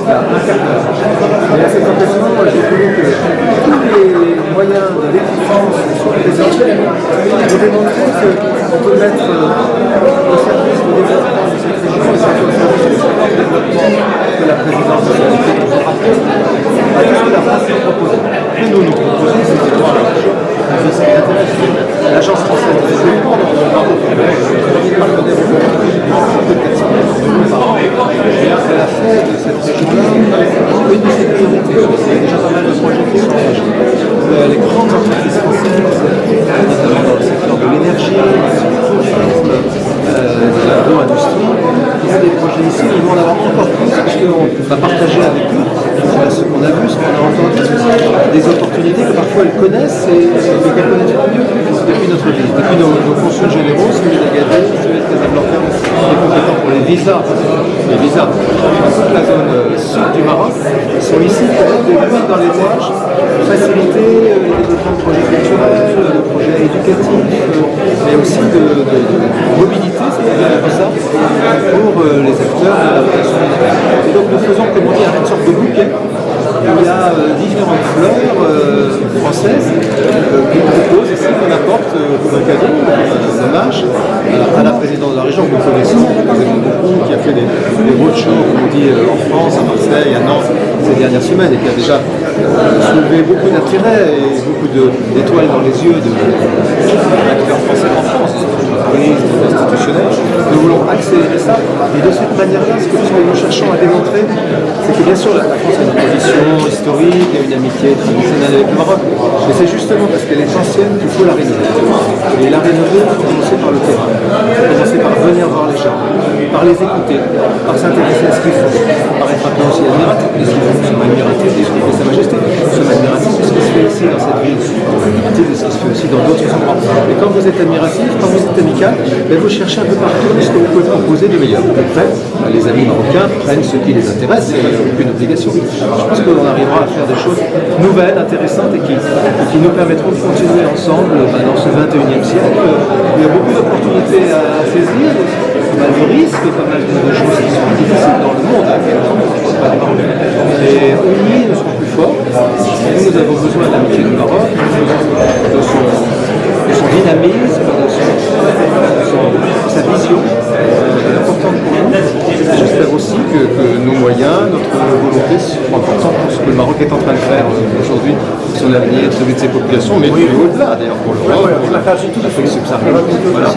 êtes là, un quart d'heure. Et à cet emplacement, j'ai trouvé que tous les moyens de l'existence sont présents pour démontrer qu'on peut mettre au service du développement de cette région et surtout au service du développement que la présidence de la République nous rappelle à tout ce que la France nous propose. Que nous proposons, c'est des droits à la région. C'est ce qui intéresse l'Agence française de développement, dans le nord de Québec, premier parc de développement de 400 millions par an. Et elle a fait de cette région-là une de ses priorités. Il y a déjà pas mal de projets qui sont engagés. Les grandes entreprises françaises, notamment dans le secteur de l'énergie, du tourisme, de l'agro-industrie, il y a des projets ici, ils vont en avoir encore plus, puisqu'on va partager avec eux ce qu'on a vu, ce qu'on a entendu, des opportunités que parfois elles connaissent et qu'elles connaissent pas mieux depuis notre visite. Depuis nos consuls généraux, celui d'Agadir, celui de Casablanca, les compétents pour les visas dans toute la zone sud du Maroc, sont ici pour mettre de l'huile dans les rouages, faciliter le développement de projets culturels, de projets éducatifs, mais aussi de mobilité, c'est-à-dire de visa, pour les acteurs de la relation militaire. Et donc nous faisons, comme on dit, une sorte de bouquet. Il y a différentes fleurs françaises qu'on propose ici, qu'on apporte comme un cadeau, un hommage à la présidente de la région que nous connaissons, beaucoup, qui a fait des roadshows, comme on dit, en France, à Marseille, à Nantes, ces dernières semaines, et qui a déjà soulevé beaucoup d'intérêt et beaucoup d'étoiles dans les yeux de l'acteur français en France, institutionnel. Nous voulons accélérer ça, et de cette manière-là, ce que nous cherchons à démontrer, c'est que bien sûr la France a une position historique, il y a une amitié traditionnelle avec le Maroc, mais c'est justement parce qu'elle est ancienne qu'il faut la rénover. Et la rénover, il faut commencer par le terrain, il faut commencer par venir voir les gens, par les écouter, par s'intéresser à ce qu'ils font, par être un peu aussi admiratif de ce qu'ils font. Nous sommes admiratifs de ce que fait Sa Majesté, nous sommes admiratifs de ce qui se fait ici dans cette ville, admiratifs de ce qui se fait aussi dans d'autres endroits. Et quand vous êtes admiratif, quand vous êtes amical, vous cherchez un peu partout ce que vous pouvez proposer de meilleur. Après, les amis marocains prennent ce qui les intéresse, il n'y a aucune obligation. Je pense qu'on arrivera à faire des choses nouvelles, intéressantes et qui nous permettront de continuer ensemble dans ce 21e siècle. Il y a beaucoup d'opportunités à saisir, pas mal de risques, pas mal de choses qui sont difficiles dans le monde. Et unis, nous serons plus forts. Nous avons besoin de l'amitié du Maroc, de son dynamisme, sa vision est importante pour nous. J'espère aussi que nos moyens, notre volonté seront importants pour ce que le Maroc est en train de faire aujourd'hui, son avenir, celui de ses populations, mais au-delà d'ailleurs pour l'Europe, pour l'Afrique subsaharienne. Voilà.